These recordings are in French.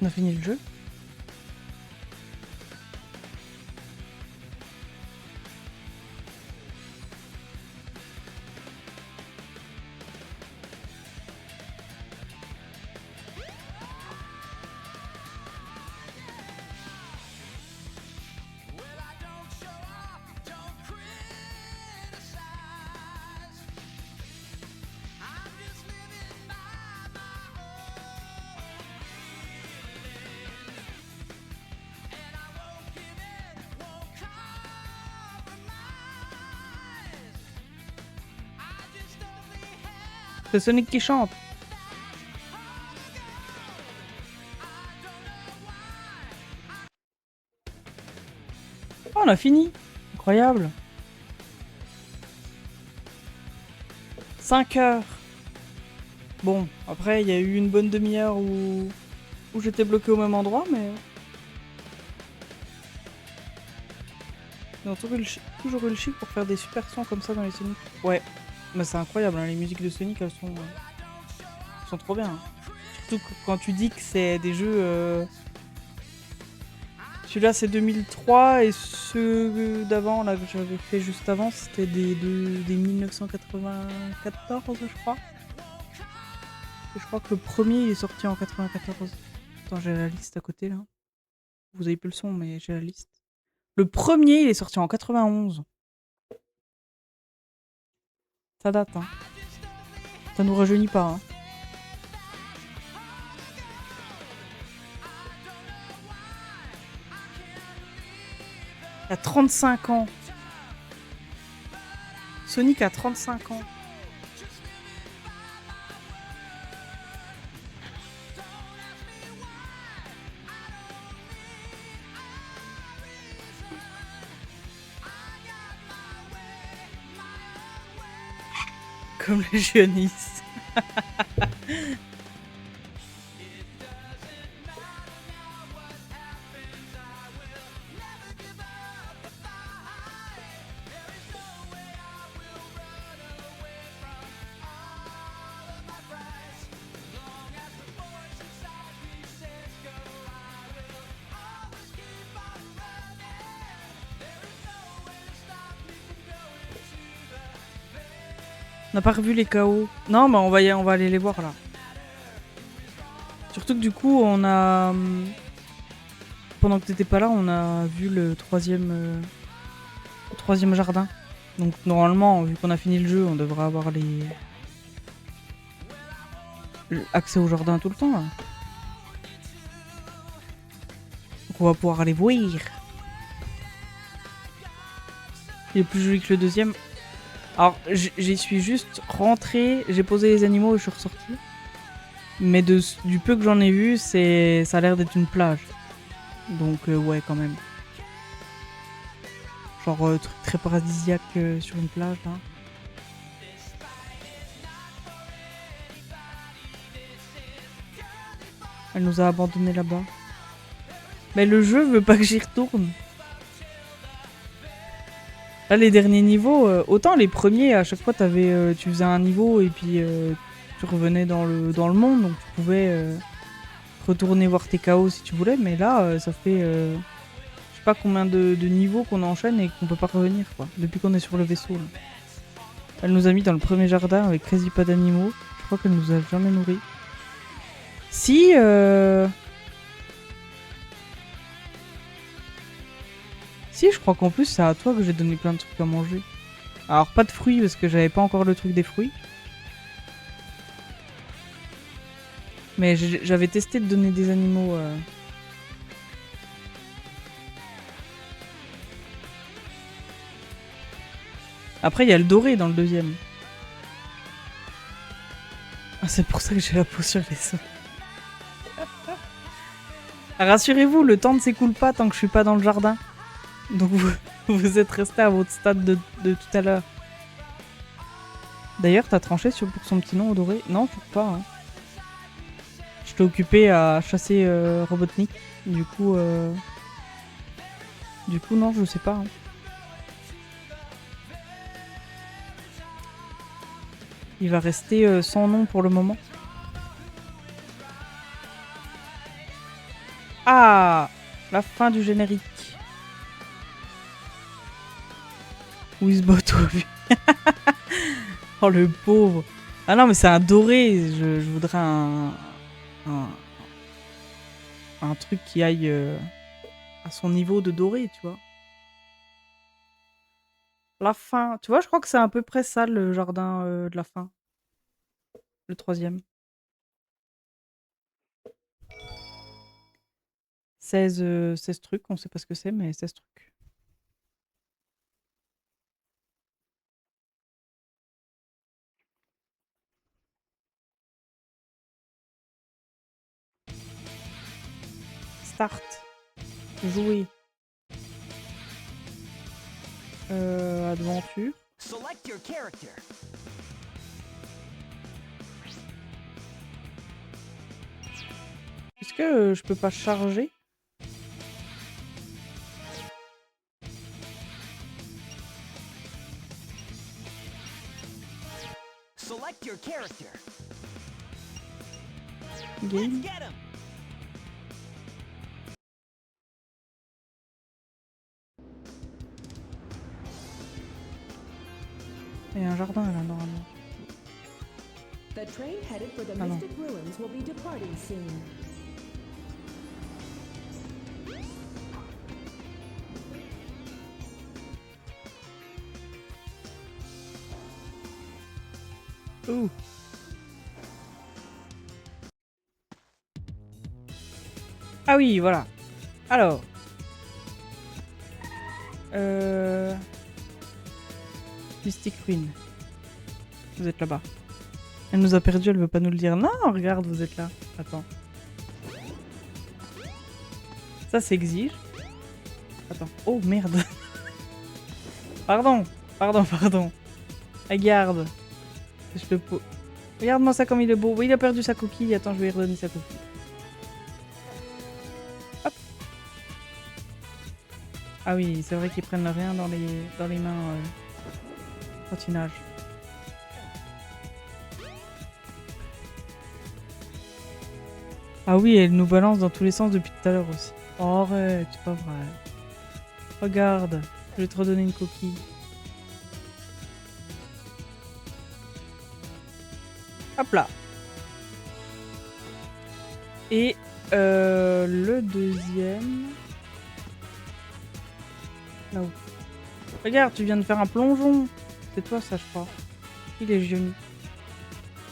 On a fini le jeu. C'est Sonic qui chante. Oh, on a fini. Incroyable. 5 heures. Bon, après, il y a eu une bonne demi-heure où j'étais bloqué au même endroit, mais... Ils ont toujours eu le chic pour faire des super sons comme ça dans les Sonic. Ouais, mais c'est incroyable, hein, les musiques de Sonic, elles sont trop bien. Hein. Surtout quand tu dis que c'est des jeux... Celui-là, c'est 2003, et ceux d'avant, là, que j'avais fait juste avant, c'était des 1994, je crois. Et je crois que le premier, il est sorti en 94. Attends, j'ai la liste à côté, là. Vous avez plus le son, mais j'ai la liste. Le premier, il est sorti en 91. Ça date, hein. Ça nous rajeunit pas, hein. Il y a 35 ans. Sonic a 35 ans. Comme les jeunistes. On n'a pas revu les KO. Non, mais on va aller les voir là. Surtout que du coup, on a... Pendant que t'étais pas là, on a vu le troisième jardin. Donc normalement, vu qu'on a fini le jeu, on devrait avoir accès au jardin tout le temps. Là. Donc on va pouvoir aller voir. Il est plus joli que le deuxième. Alors, j'y suis juste rentré, j'ai posé les animaux et je suis ressorti. Mais du peu que j'en ai vu, ça a l'air d'être une plage. Donc, ouais, quand même. Genre, truc très paradisiaque sur une plage, là. Elle nous a abandonnés là-bas. Mais le jeu veut pas que j'y retourne. Là, les derniers niveaux, autant les premiers, à chaque fois, tu faisais un niveau et puis tu revenais dans le monde, donc tu pouvais retourner voir tes KO si tu voulais, mais là, ça fait je sais pas combien de niveaux qu'on enchaîne et qu'on peut pas revenir, quoi, depuis qu'on est sur le vaisseau. Là. Elle nous a mis dans le premier jardin avec quasi pas d'animaux. Je crois qu'elle nous a jamais nourris. Si, Si, je crois qu'en plus, c'est à toi que j'ai donné plein de trucs à manger. Alors, pas de fruits, parce que j'avais pas encore le truc des fruits. Mais j'avais testé de donner des animaux. Après, il y a le doré dans le deuxième. Ah, c'est pour ça que j'ai la peau sur les os. Rassurez-vous, le temps ne s'écoule pas tant que je suis pas dans le jardin. Donc vous êtes resté à votre stade de tout à l'heure. D'ailleurs, t'as tranché pour son petit nom au doré? Non, toujours pas. Hein. J'étais occupé à chasser Robotnik. Du coup, non, je sais pas. Hein. Il va rester sans nom pour le moment. Ah, la fin du générique. Wizbot. Oh le pauvre. Ah non mais c'est un doré. Je voudrais un, un truc qui aille à son niveau de doré, tu vois. La fin. Tu vois, je crois que c'est à peu près ça le jardin de la fin. Le troisième. 16 trucs, on sait pas ce que c'est, mais 16 trucs. Start. Jouer. Aventure. Select your character. Est-ce que je peux pas charger? Select your character. Game. Let's get him. Il y a un jardin là normalement. The train headed for the Ah non. Mystic Ruins will be departing soon. Ouh. Ah oui, voilà. Alors. Mystic Ruin. Vous êtes là-bas. Elle nous a perdu, elle veut pas nous le dire. Non, regarde, vous êtes là. Attends. Ça s'exige. Attends. Oh merde. Pardon. Pardon. Regarde. Je te po... Regarde-moi ça comme il est beau. Oui, il a perdu sa coquille. Attends, je vais lui redonner sa coquille. Hop. Ah oui, c'est vrai qu'ils prennent rien dans les mains. Trottinage. Ah oui, elle nous balance dans tous les sens depuis tout à l'heure aussi. Oh, arrête, c'est pas vrai. Regarde, je vais te redonner une coquille. Hop là. Et le deuxième... Là-haut. Regarde, tu viens de faire un plongeon. C'est toi ça, je crois. Il est Légioni.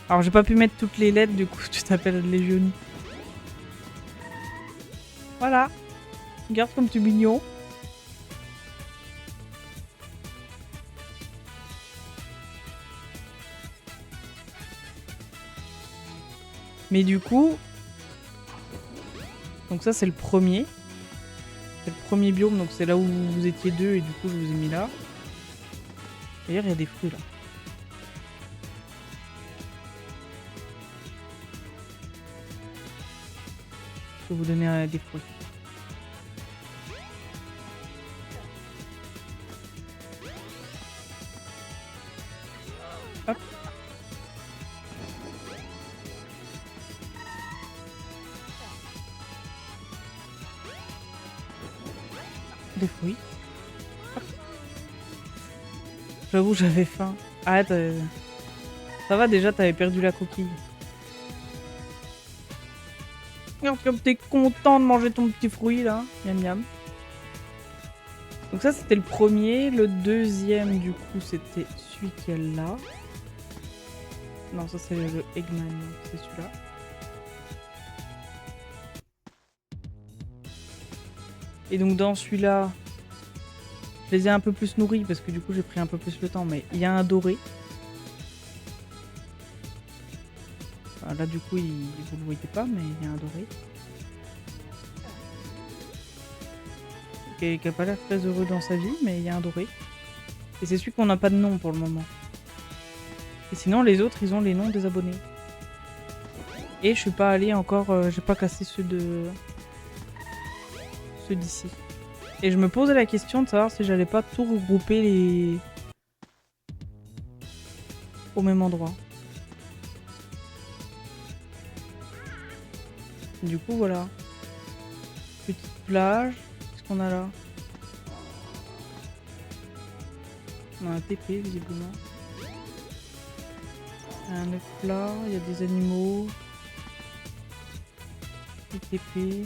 Alors j'ai pas pu mettre toutes les lettres, du coup tu t'appelles Légioni. Voilà. Regarde comme tu es mignon. Mais du coup... Donc ça c'est le premier. C'est le premier biome, donc c'est là où vous étiez deux et du coup je vous ai mis là. D'ailleurs il y a des fruits là. Je peux vous donner des fruits. Hop. Des fruits. Hop. J'avoue j'avais faim. Arrête. Ça va déjà, t'avais perdu la coquille. Regarde comme t'es content de manger ton petit fruit là. Miam miam. Donc ça c'était le premier. Le deuxième du coup c'était celui qui est là. Non ça c'est le Eggman. C'est celui-là. Et donc dans celui-là, je les ai un peu plus nourris parce que du coup j'ai pris un peu plus le temps. Mais il y a un doré. Enfin, là du coup vous le voyez pas mais il y a un doré. Qui a pas l'air très heureux dans sa vie, mais il y a un doré. Et c'est celui qu'on n'a pas de nom pour le moment. Et sinon, les autres, ils ont les noms des abonnés. Et je suis pas allée encore... j'ai pas cassé ceux d'ici. Et je me posais la question de savoir si j'allais pas tout regrouper au même endroit. Du coup, voilà. petite plage. Qu'est-ce qu'on a là? On a un TP visiblement. Un œuf plat, il y a des animaux. Des TP.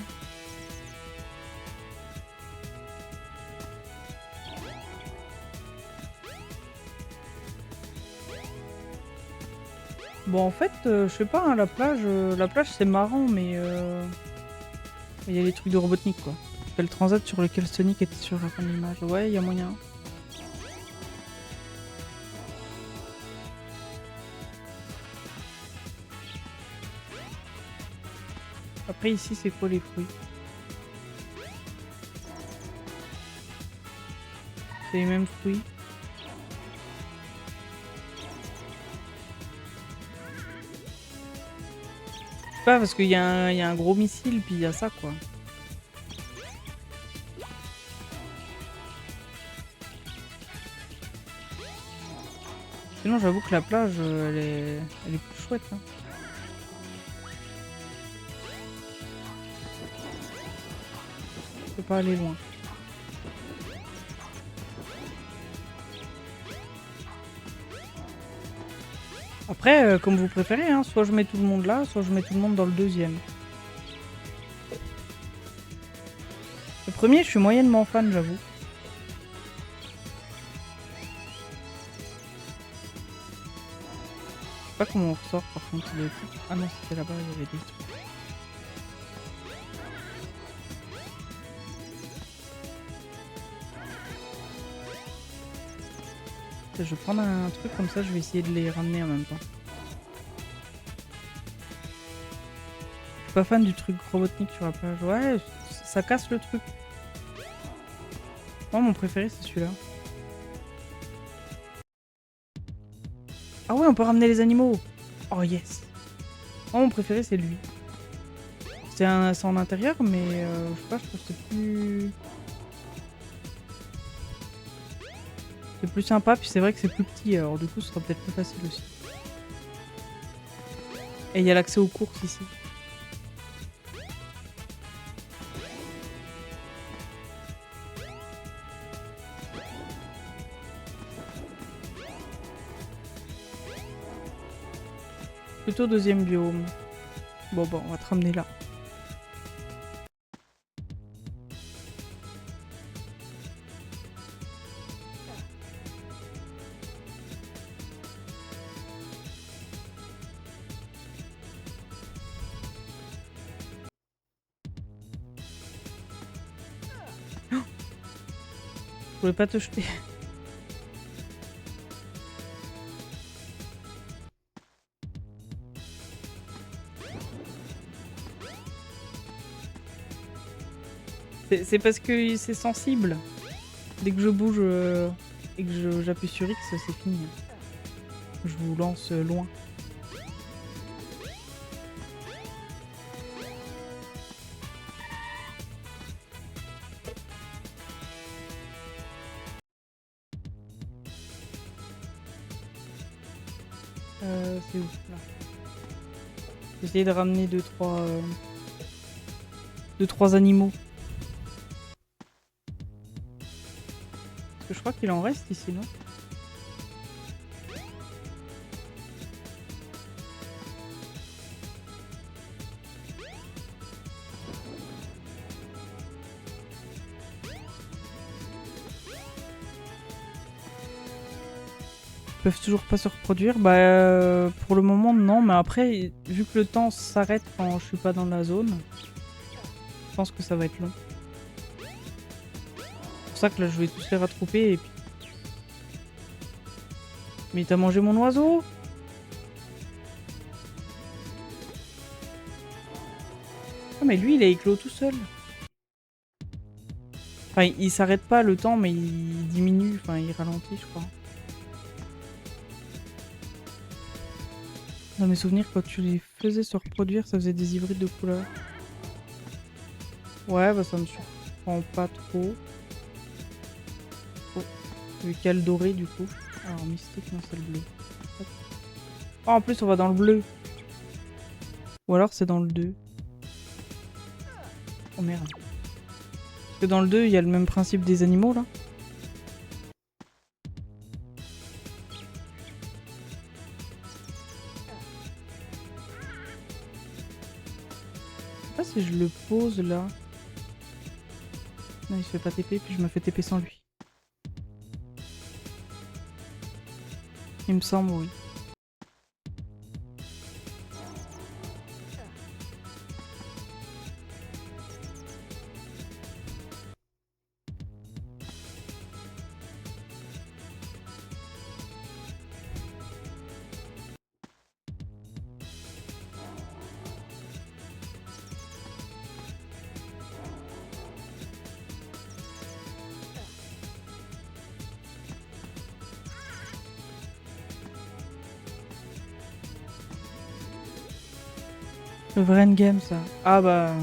Bon en fait, je sais pas, hein, la plage c'est marrant, mais il y a les trucs de Robotnik quoi. C'est le transat sur lequel Sonic était sur la fin de l'image. Ouais, il y a moyen. Après ici c'est quoi les fruits? C'est les mêmes fruits. Je sais pas parce qu'il y a un gros missile puis il y a ça quoi. Sinon j'avoue que la plage elle est plus chouette hein. Je peux pas aller loin. Après, comme vous préférez, hein, soit je mets tout le monde là, soit je mets tout le monde dans le deuxième. Le premier, je suis moyennement fan, j'avoue. Je sais pas comment on ressort par contre. Ah non, c'était là-bas, il y avait des trucs. Je vais prendre un truc comme ça, je vais essayer de les ramener en même temps. Je suis pas fan du truc Robotnik sur la plage. Ouais, ça casse le truc. Moi, mon préféré, c'est celui-là. Ah ouais, on peut ramener les animaux. Oh yes. Moi, mon préféré, c'est lui. C'est en intérieur, mais je sais pas, je trouve que c'est plus... C'est plus sympa, puis c'est vrai que c'est plus petit, alors du coup ce sera peut-être plus facile aussi. Et il y a l'accès aux courses ici. Plutôt deuxième biome. Bon, on va te ramener là. Je voulais pas te jeter. C'est parce que c'est sensible. Dès que je bouge et que j'appuie sur X, c'est fini. Je vous lance loin. C'est où là? J'ai essayé de ramener 2-3 animaux. Parce que je crois qu'il en reste ici, non? Ils peuvent toujours pas se reproduire. Bah pour le moment non, mais après vu que le temps s'arrête quand je suis pas dans la zone, je pense que ça va être long. C'est pour ça que là je vais tous les rattraper et puis... Mais t'as mangé mon oiseau? Ah mais lui il a éclos tout seul. Enfin il s'arrête pas le temps mais il diminue, enfin il ralentit je crois. Dans mes souvenirs, quand tu les faisais se reproduire, ça faisait des hybrides de couleurs. Ouais, bah ça me surprend pas trop. Oh, vu qu'il y a le doré du coup. Alors mystique, non c'est le bleu. Oh, en plus on va dans le bleu. Ou alors c'est dans le 2. Oh merde. que dans le 2, il y a le même principe des animaux, là. Je sais pas si je le pose, là. Non, il se fait pas TP, puis je me fais TP sans lui. Il me semble, oui. Le vrai endgame, ça. Ah bah...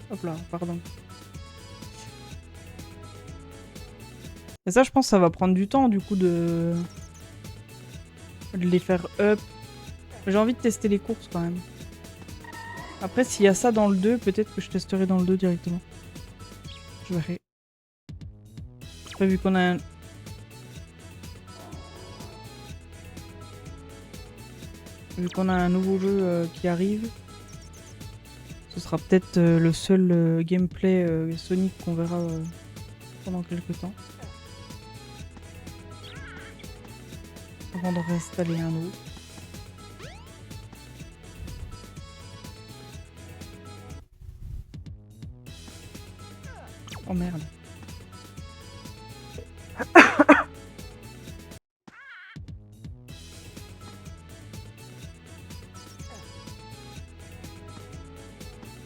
Hop là, pardon. Et ça, je pense que ça va prendre du temps, du coup, de les faire up. J'ai envie de tester les courses, quand même. Après, s'il y a ça dans le 2, peut-être que je testerai dans le 2 directement. Je verrai. Après, vu qu'on a un... Vu qu'on a un nouveau jeu qui arrive, ce sera peut-être le seul gameplay Sonic qu'on verra pendant quelques temps. Avant de réinstaller un autre. Oh merde.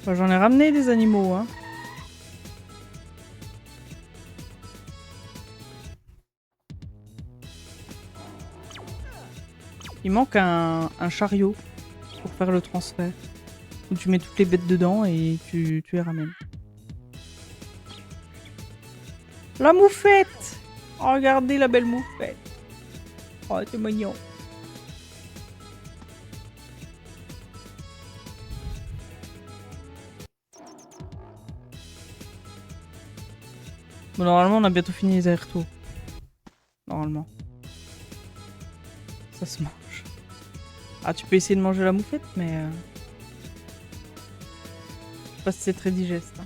Bah, j'en ai ramené des animaux, hein. Il manque un chariot pour faire le transfert. Où tu mets toutes les bêtes dedans et tu les ramènes. La moufette! Oh, regardez la belle moufette. Oh, c'est mignon. Bon, normalement, on a bientôt fini les allers-retours. Normalement. Ça se mange. Ah, tu peux essayer de manger la moufette, mais... Je sais pas si c'est très digeste. Hein.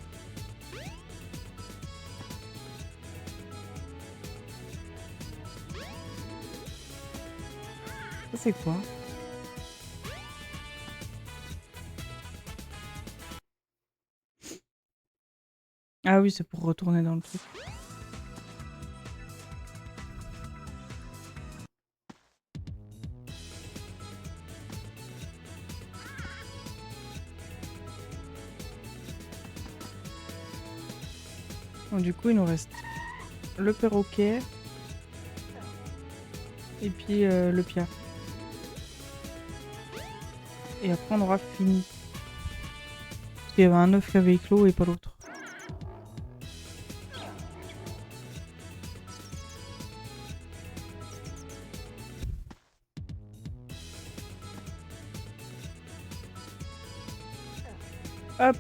Ça, c'est quoi? Ah oui, c'est pour retourner dans le truc. Donc, du coup, il nous reste le perroquet et puis le pia. Et après, on aura fini. Parce qu'il y avait un œuf qui avait éclos et pas l'autre. Hop.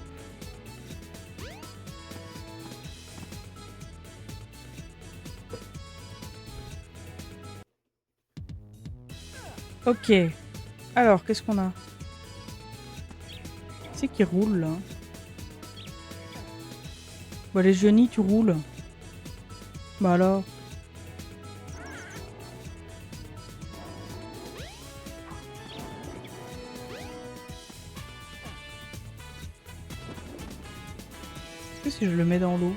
Ok. Alors, qu'est-ce qu'on a? C'est qui roule là? Bah les Johnny, tu roules. Bah alors. Est-ce que si je le mets dans l'eau?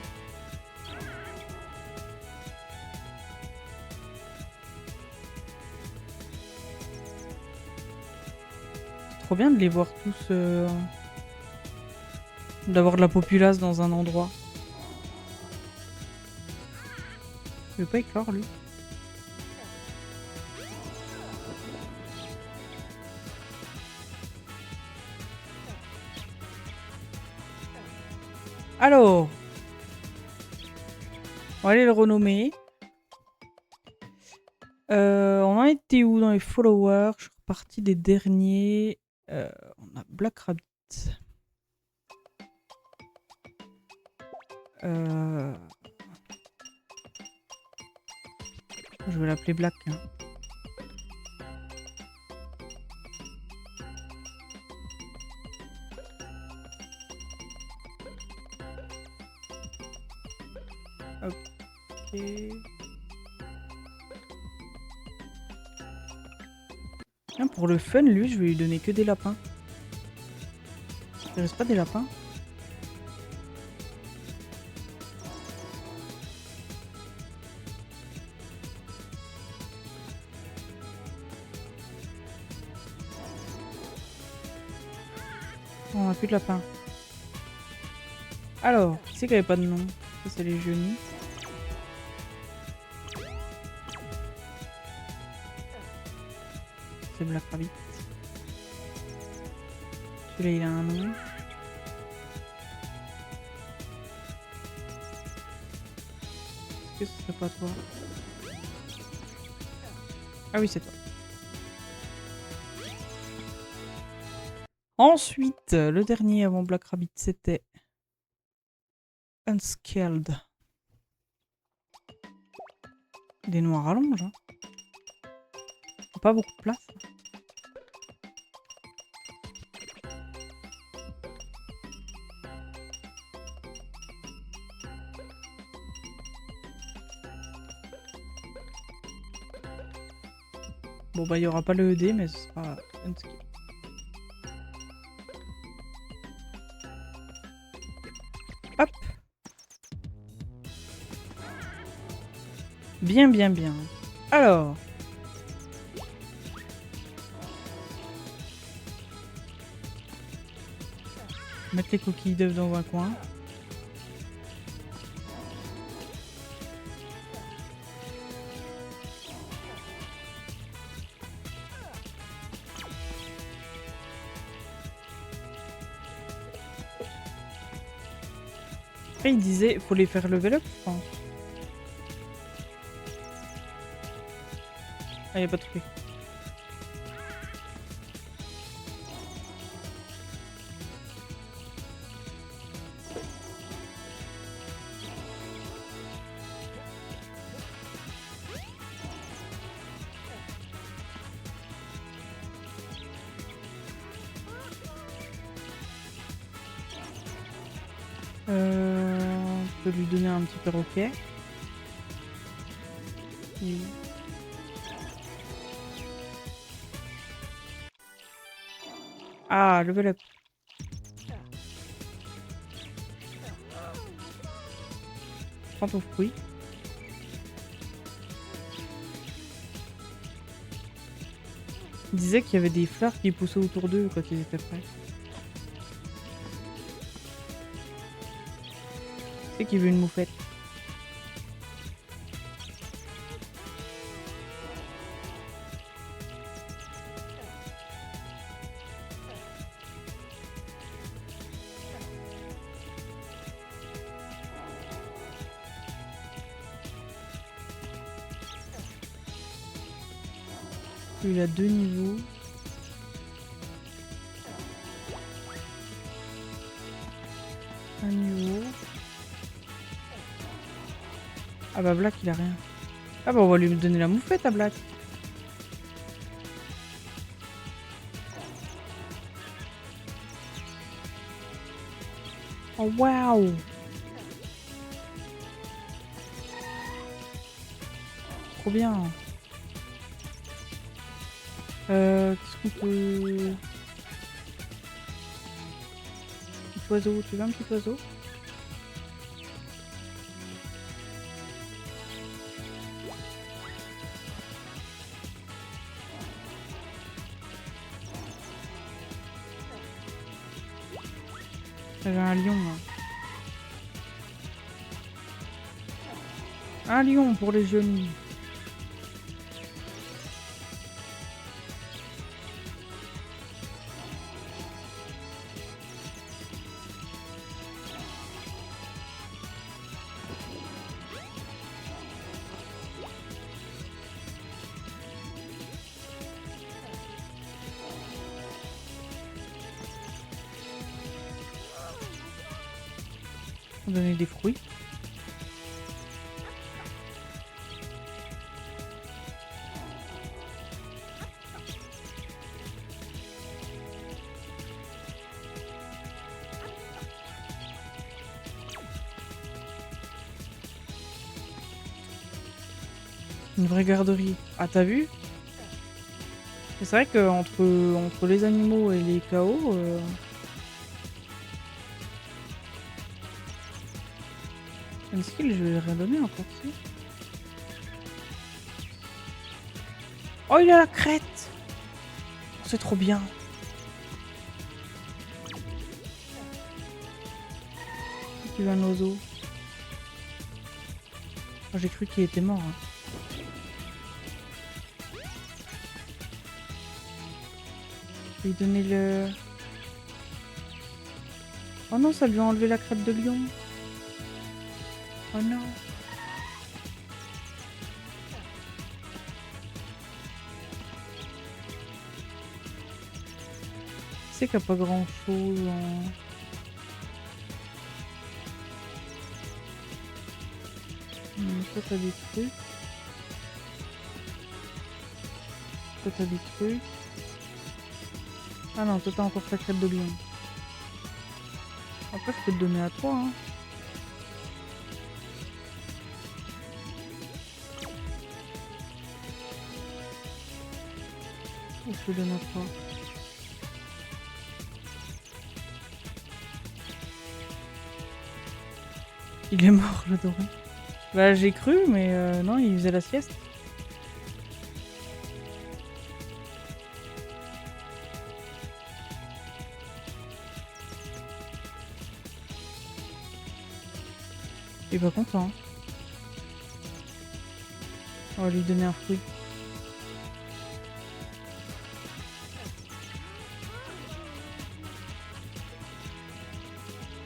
C'est trop bien de les voir tous... D'avoir de la populace dans un endroit. Il veut pas éclore lui. Alors, on va aller le renommer. On en était où dans les followers? Je suis reparti des derniers. On a Black Rabbit. Euh, Je vais l'appeler Black. Hein. Ok. Tiens, pour le fun, lui, je vais lui donner que des lapins. Il reste pas des lapins? On a plus de lapins. Alors, qui c'est qu'il n'y avait pas de nom? Ça, c'est les genoux. C'est Black Rabbit. Celui-là, il a un nom. Est-ce que ce serait pas toi? Ah oui, c'est toi. Ensuite, le dernier avant Black Rabbit, c'était Unscaled. Des noirs à rallonge. Hein. Pas beaucoup de place. Bon bah il y aura pas le ED mais ce sera Unscaled. Hop. Bien, bien, bien. Alors. Mettre les coquilles d'œufs dans un coin. Après, il disait, faut les faire level up, je pense. Ah, il a pas trouvé. On peut lui donner un petit perroquet. Et... Ah, level up. Prends ton fruit. Il disait qu'il y avait des fleurs qui poussaient autour d'eux quand ils étaient prêts. C'est qu'il veut une moufette. Il a 2 niveaux. Un niveau. Ah bah Black il a rien. Ah bah on va lui donner la moufette à Black. Oh waouh. Trop bien. Qu'est-ce qu'on peut... Petit oiseau, tu veux un petit oiseau? J'avais un lion là. Un lion pour les genoux. On donnait des fruits. Une vraie garderie. Ah, t'as vu? C'est vrai que entre les animaux et les chaos, une skill, je vais rien donner encore, si. Oh, il a la crête! C'est trop bien. Il y a un oiseau. Oh, j'ai cru qu'il était mort. Hein. Je vais lui donner le... Oh non, ça lui a enlevé la crête de lion. Oh non. C'est qu'il n'y a pas grand chose en... Toi t'as des trucs. Toi t'as des trucs. Ah non, toi t'as encore ta crête de lion. Après je peux te donner à toi. Hein. Ou je te donne à toi. Il est mort le doré. Bah j'ai cru mais non il faisait la sieste. Il est pas content. On va lui donner un fruit.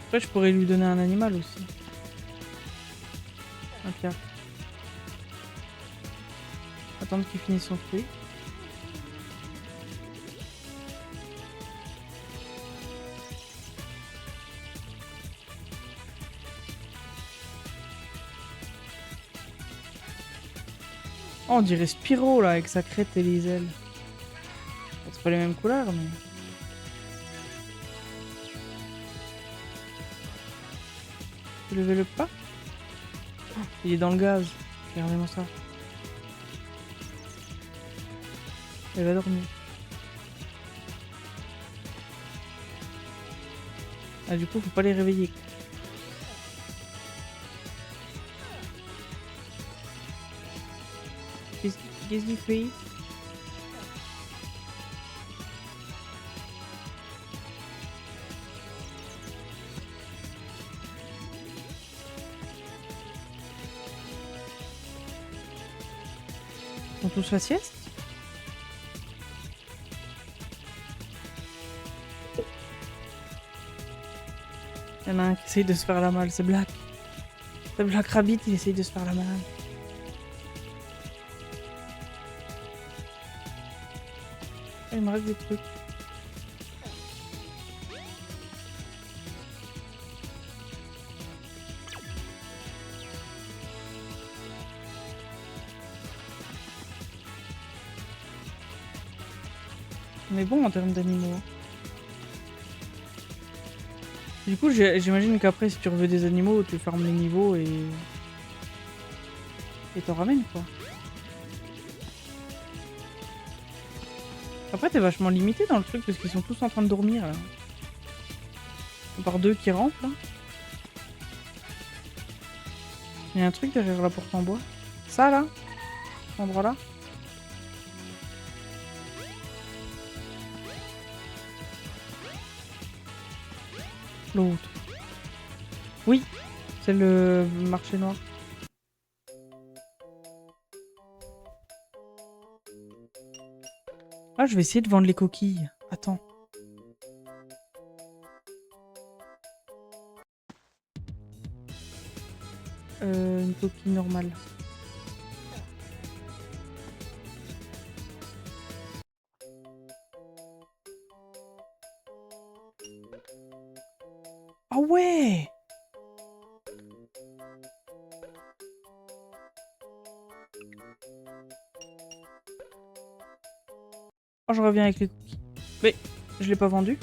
Après je pourrais lui donner un animal aussi. Un pierre. Attendre qu'il finisse son fruit. Oh, on dirait Spyro là avec sa crête et les ailes. Bon, c'est pas les mêmes couleurs mais... Tu lever le pas? Oh, il est dans le gaz. Regardez-moi ça. Elle va dormir. Ah du coup faut pas les réveiller. Qu'est-ce qu'il fait? On touche la sieste? Il y en a un qui essaye de se faire la malle, c'est Black. C'est Black Rabbit, il essaye de se faire la malle. Ah, il me reste des trucs. On est bon en termes d'animaux. Du coup, j'imagine qu'après, si tu veux des animaux, tu fermes les niveaux et t'en ramènes quoi. Après, t'es vachement limité dans le truc parce qu'ils sont tous en train de dormir là. À part deux qui rampent là. Il y a un truc derrière la porte en bois. Ça là, cet endroit là. L'autre. Oui, c'est le marché noir. Ah, je vais essayer de vendre les coquilles. Attends. Une coquille normale. Ah ouais! Oh, je reviens avec les cookies. Mais je l'ai pas vendu.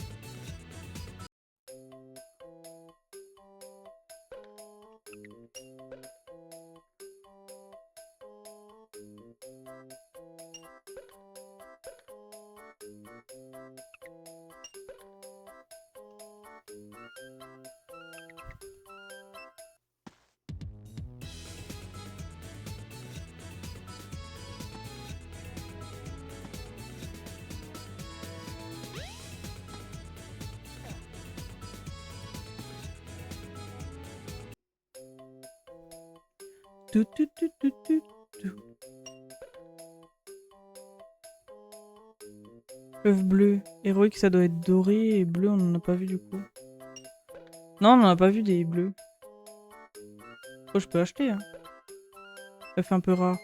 Tout, tout, tout, tout, tout, tout. L'œuf bleu. Héroïque, ça doit être doré et bleu, on n'en a pas vu du coup. Non, on n'en a pas vu des bleus. Oh, je peux acheter, hein. Œuf un peu rare.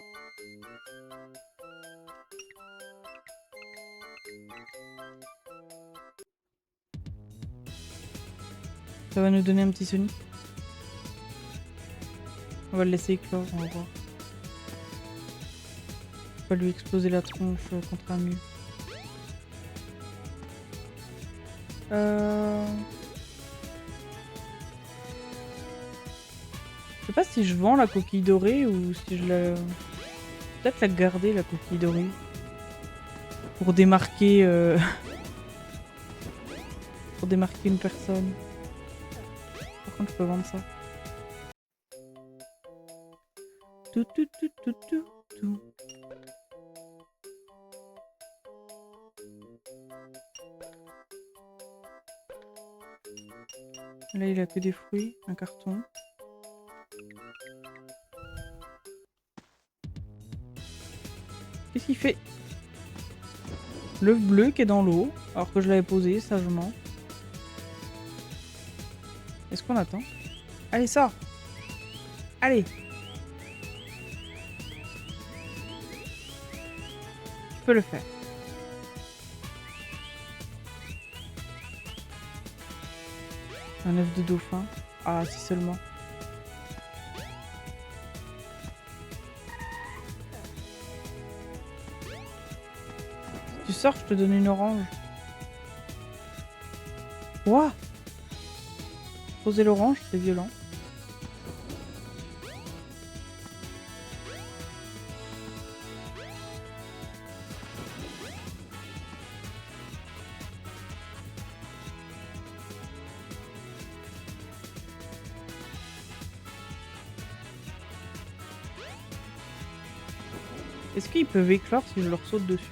Ça va nous donner un petit Sonic. On va le laisser éclore, on va voir. On va lui exploser la tronche contre un mur. Je sais pas si je vends la coquille dorée ou si je la... Peut-être la garder, la coquille dorée. Pour démarquer... Pour démarquer une personne. Par contre, je peux vendre ça. Tout, tout, tout, tout, tout, tout. Là, il a que des fruits, un carton. Qu'est-ce qu'il fait? L'œuf bleu qui est dans l'eau, alors que je l'avais posé sagement. Est-ce qu'on attend? Allez, sors! Allez! Tu peux le faire. Un œuf de dauphin. Ah, si seulement. Si tu sors, je te donne une orange. Ouah! Poser l'orange, c'est violent. Est-ce qu'ils peuvent éclore si je leur saute dessus?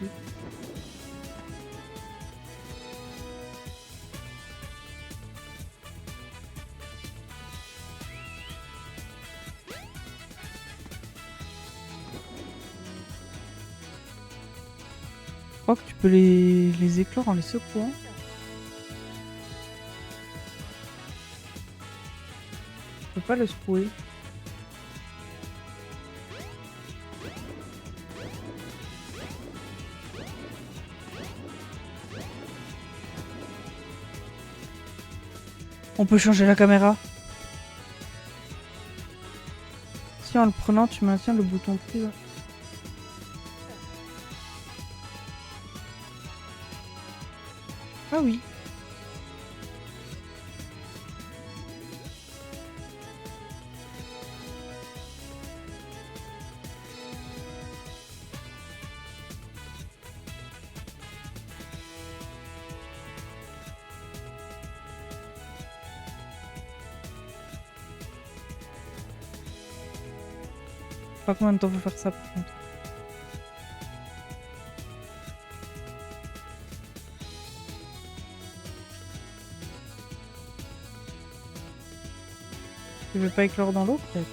Je crois que tu peux les éclore en les secouant. Je peux pas le secouer. On peut changer la caméra. Si en le prenant, tu maintiens le bouton prise. Ah oui. Pas combien de temps faut faire ça par contre. Tu veux pas éclore dans l'eau peut-être?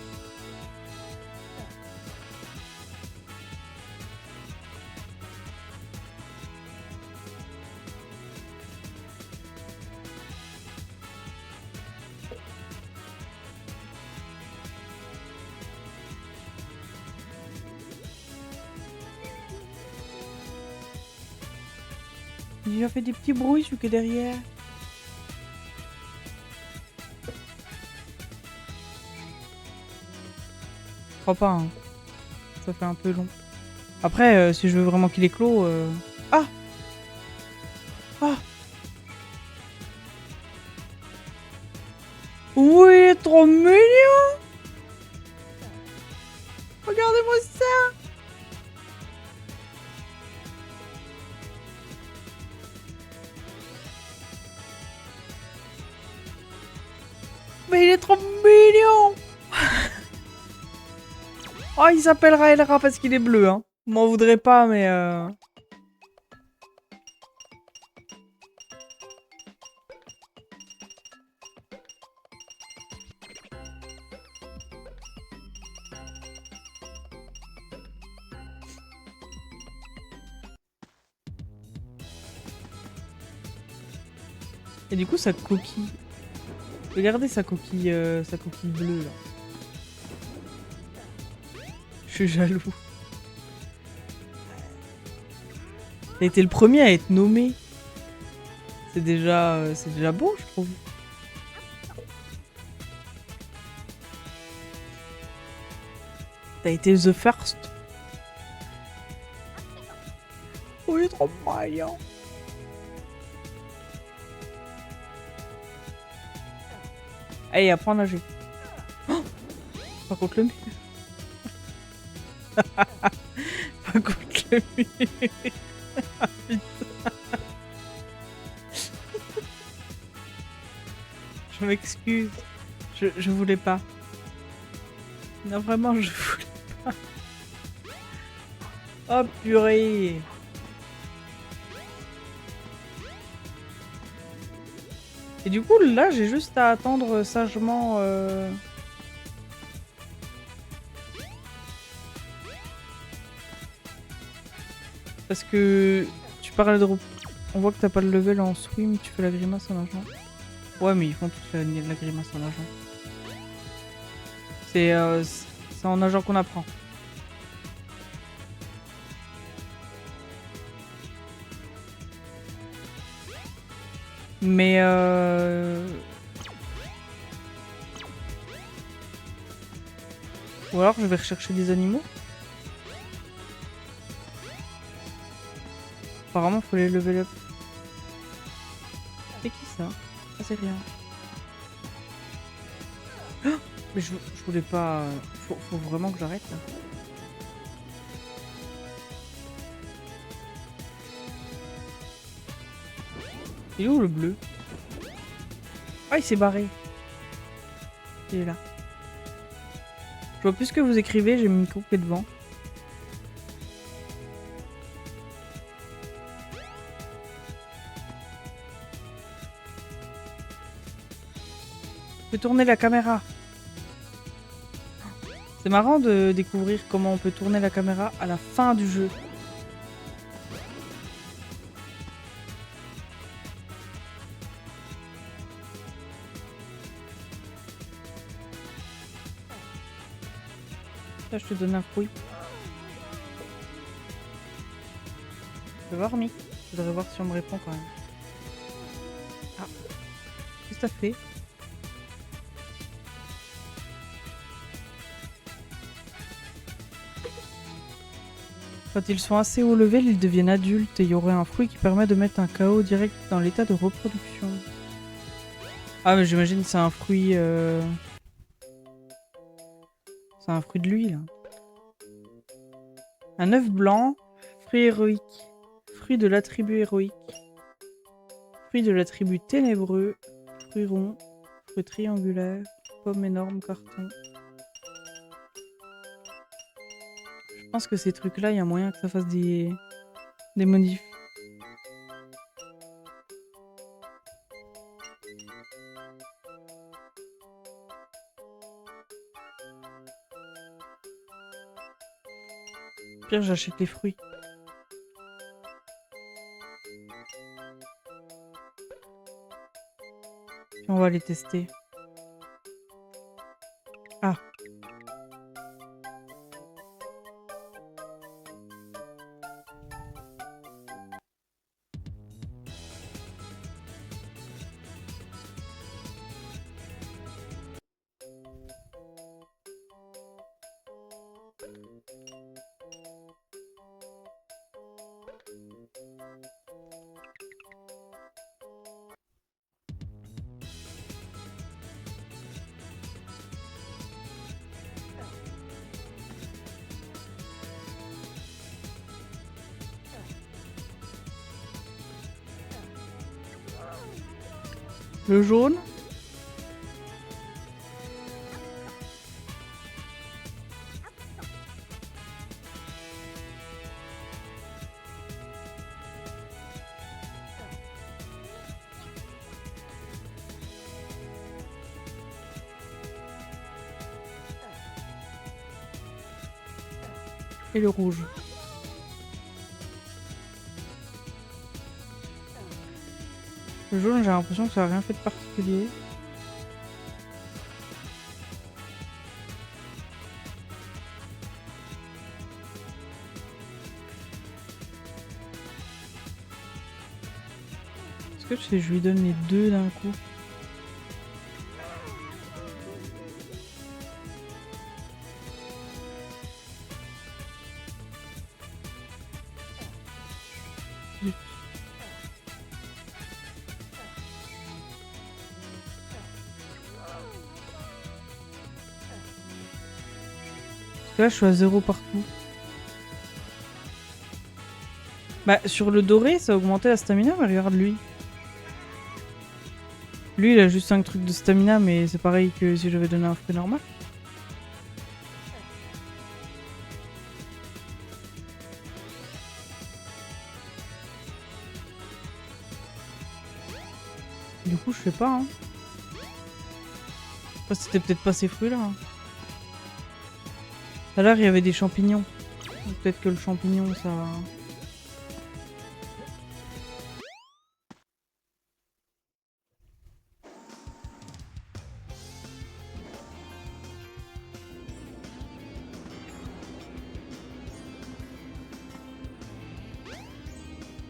Il a fait des petits bruits celui qui est derrière. Je crois pas, hein. Ça fait un peu long. Après, si je veux vraiment qu'il éclot... Ah! Ah. Oui, il est trop mignon. Regardez-moi ça. Mais il est trop mignon. Oh, il s'appelle Raelra parce qu'il est bleu, hein. M'en voudrais pas, mais Et du coup, sa coquille. Regardez sa coquille bleue, là. Je suis jaloux. T'as été le premier à être nommé. C'est déjà beau, je trouve. T'as été the first. Oh, il est trop mignon. Allez, apprends à nager. Oh, pas contre le mur. Pas contre le mur. Je m'excuse. Je voulais pas. Non, vraiment, je voulais pas. Oh, purée. Et du coup, là, j'ai juste à attendre sagement... Parce que tu parles de... On voit que t'as pas le level en swim, tu fais la grimace en nageant. Ouais, mais ils font tous la grimace en nageant. C'est en nageant qu'on apprend. Mais Ou alors je vais rechercher des animaux. Apparemment, faut les level up. C'est qui ça? Ah, c'est rien. Oh, mais je voulais pas... Faut vraiment que j'arrête là. Il est où le bleu? Ah, il s'est barré. Il est là. Je vois plus ce que vous écrivez, j'ai mis une coupée devant. Je peux tourner la caméra. C'est marrant de découvrir comment on peut tourner la caméra à la fin du jeu. Là, je te donne un fruit. Je vais voir, Mick. Je voudrais voir si on me répond quand même. Ah. Qu'est-ce que t'as fait? Quand ils sont assez haut level, ils deviennent adultes et il y aurait un fruit qui permet de mettre un KO direct dans l'état de reproduction. Ah, mais j'imagine que c'est un fruit... C'est un fruit de lui, là. Un œuf blanc, fruit héroïque. Fruit de l'attribut héroïque. Fruit de l'attribut ténébreux. Fruit rond. Fruit triangulaire. Pomme énorme, carton. Je pense que ces trucs-là, il y a moyen que ça fasse des modifs. Pire, j'achète les fruits. Puis on va les tester. Ah. Le jaune. Et le rouge. Le jaune, j'ai l'impression que ça n'a rien fait de particulier. Est-ce que je lui donne les deux d'un coup? Zut. Parce que là, je suis à 0 partout. Bah, sur le doré, ça a augmenté la stamina, mais regarde lui. Lui, il a juste 5 trucs de stamina, mais c'est pareil que si j'avais donné un fruit normal. Du coup, je sais pas, hein. Enfin, c'était peut-être pas ces fruits-là. Hein. Tout à l'heure, il y avait des champignons. Donc, peut-être que le champignon, ça...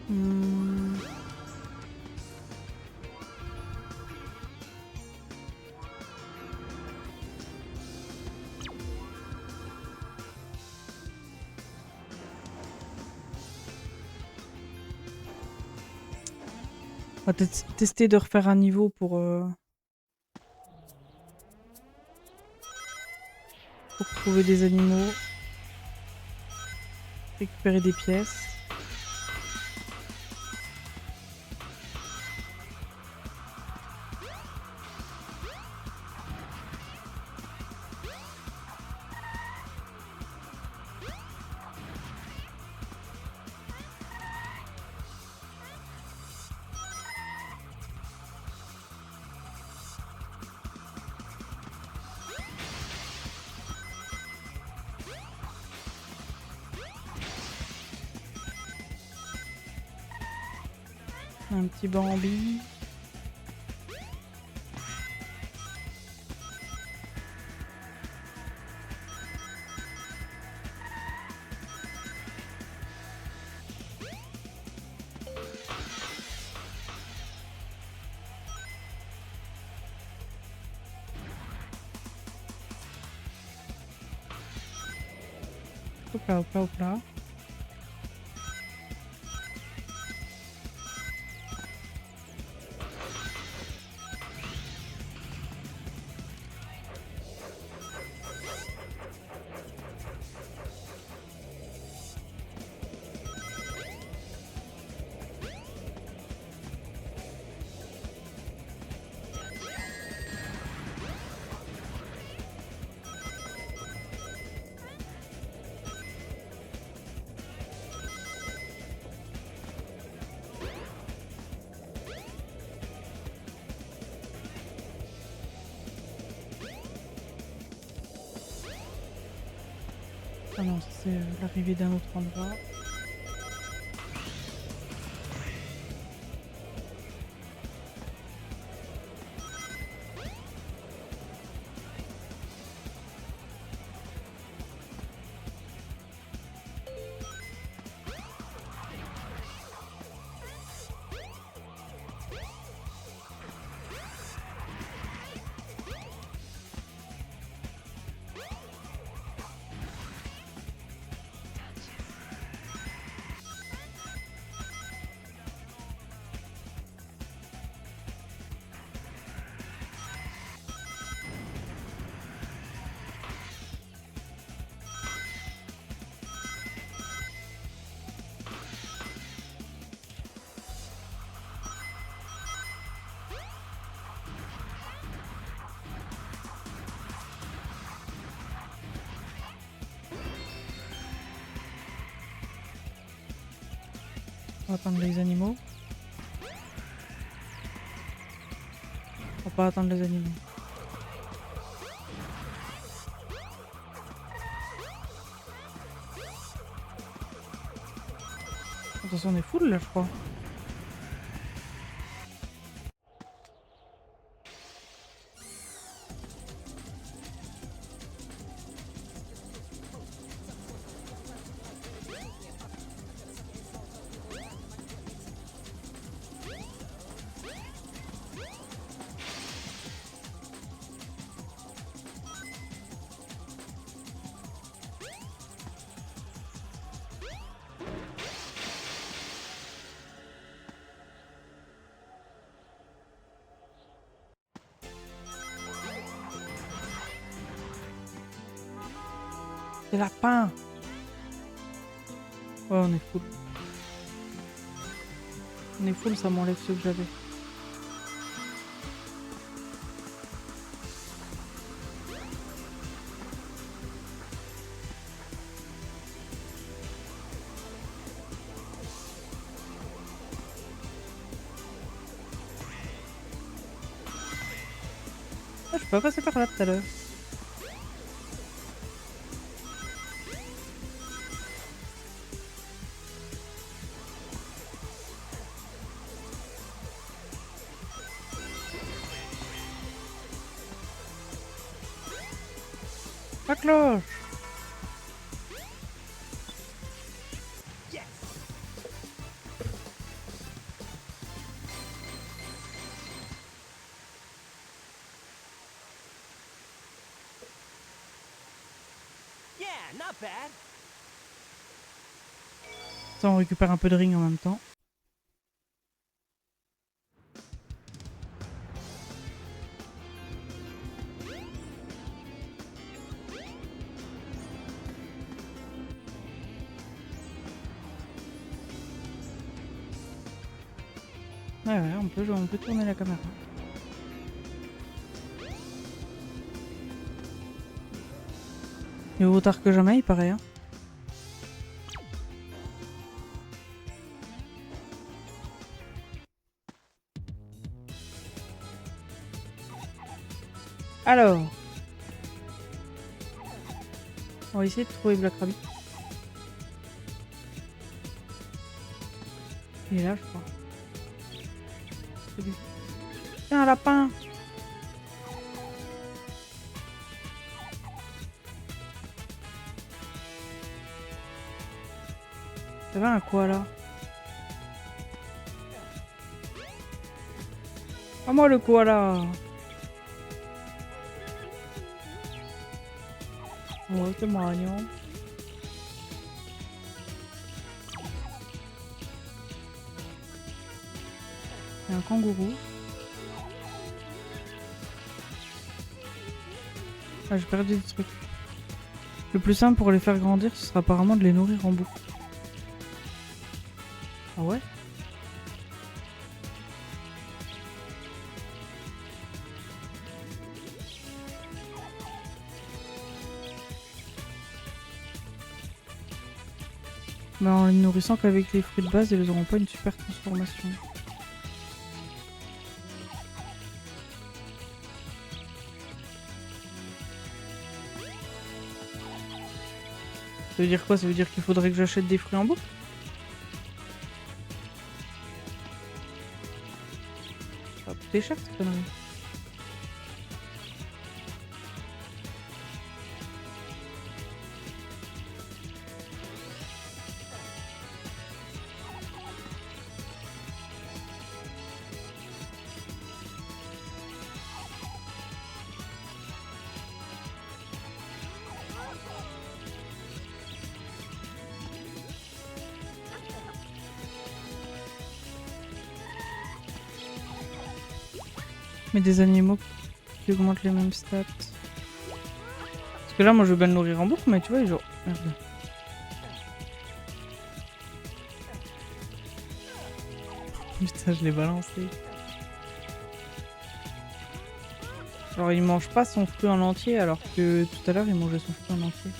Hmm. On va tester de refaire un niveau pour trouver des animaux, récupérer des pièces. Un petit Bambi. Hop là, hop là, hop là. Ah non, c'est l'arrivée d'un autre endroit. On va attendre les animaux. On va pas attendre les animaux. De toute façon, on est full là, je crois. Des lapins. Ouais, on est full. On est full, ça m'enlève ceux que j'avais. Ah, je peux pas passer par là tout à l'heure. La cloche. Yes! Yeah, not bad. Ça, on récupère un peu de ring en même temps. Ouais, on peut tourner la caméra. Il est vaut tard que jamais, il paraît. Hein. Alors, on va essayer de trouver Black Rabbit. Il est là, je crois. C'est lui. Tiens, un lapin. Ça va un koala? À moi le koala. Ouais, c'est mignon. Il y a un kangourou. Ah, j'ai perdu des trucs. Le plus simple pour les faire grandir, ce sera apparemment de les nourrir en boucle. Ah ouais? Mais en les nourrissant qu'avec les fruits de base, ils n'auront pas une super transformation. Ça veut dire quoi? Ça veut dire qu'il faudrait que j'achète des fruits en boucle? Ça va coûter cher cette connerie. Mais des animaux qui augmentent les mêmes stats. Parce que là, moi, je veux bien le nourrir en boucle, mais tu vois, genre... Merde. Putain, je l'ai balancé. Genre, il mange pas son fruit en entier, alors que tout à l'heure, il mangeait son fruit en entier.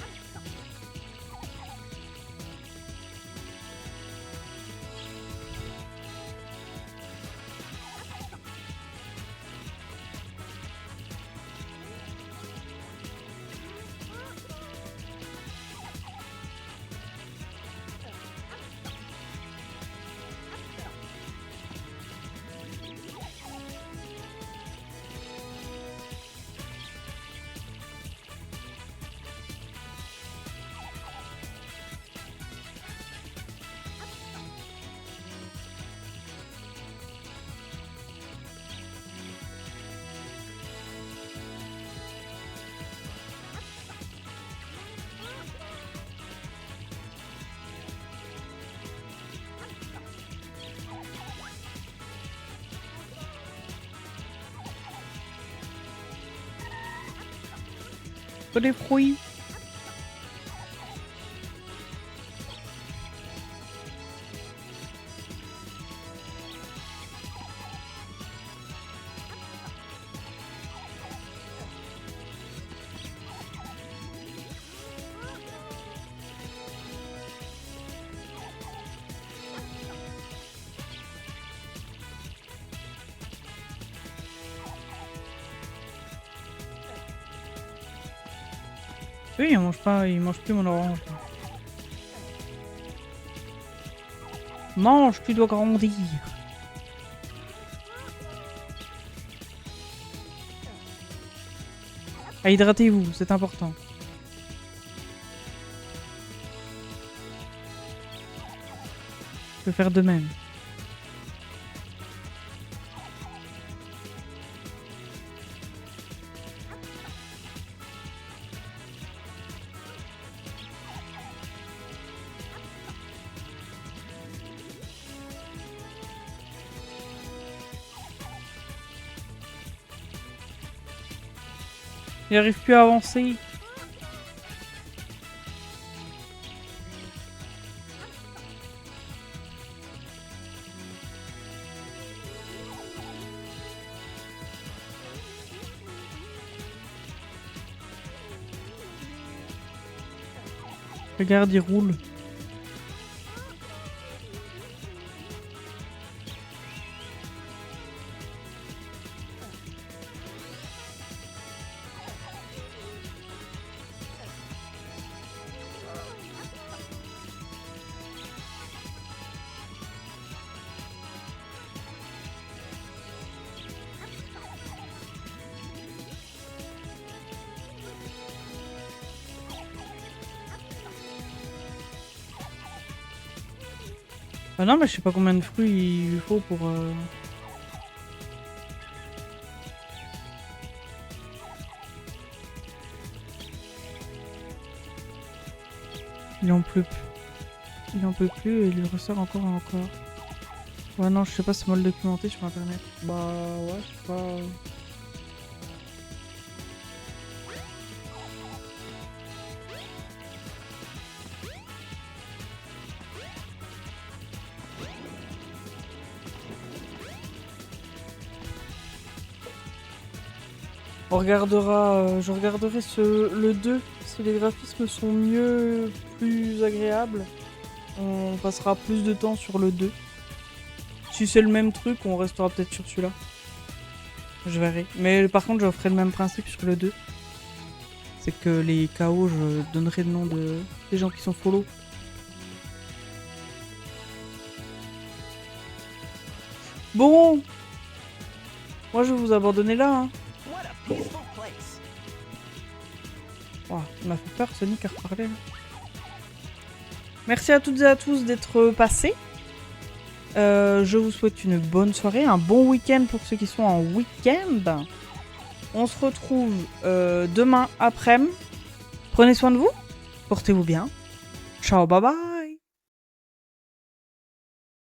Que des fruits. Oui, il mange pas, il mange plus mon orange. Mange, tu dois grandir. Ah, hydratez-vous, c'est important. Je peux faire de même. Il arrive plus à avancer. Regarde, il roule. Ah non, mais je sais pas combien de fruits il lui faut pour... Il en peut plus. Il en peut plus et il lui ressort encore et encore. Ouais, non, je sais pas, c'est mal documenté sur internet. Bah ouais, je sais pas. On regardera, je regarderai le 2, si les graphismes sont mieux, plus agréables. On passera plus de temps sur le 2. Si c'est le même truc, on restera peut-être sur celui-là. Je verrai. Mais par contre, je ferai le même principe sur le 2. C'est que les KO, je donnerai le nom des gens qui sont follow. Bon, moi je vais vous abandonner là. Hein. What a peaceful place. Wow, il m'a fait peur, Sonic a reparlé. Merci à toutes et à tous d'être passés. Je vous souhaite une bonne soirée, un bon week-end pour ceux qui sont en week-end. On se retrouve demain après-midi. Prenez soin de vous, portez-vous bien. Ciao, bye bye.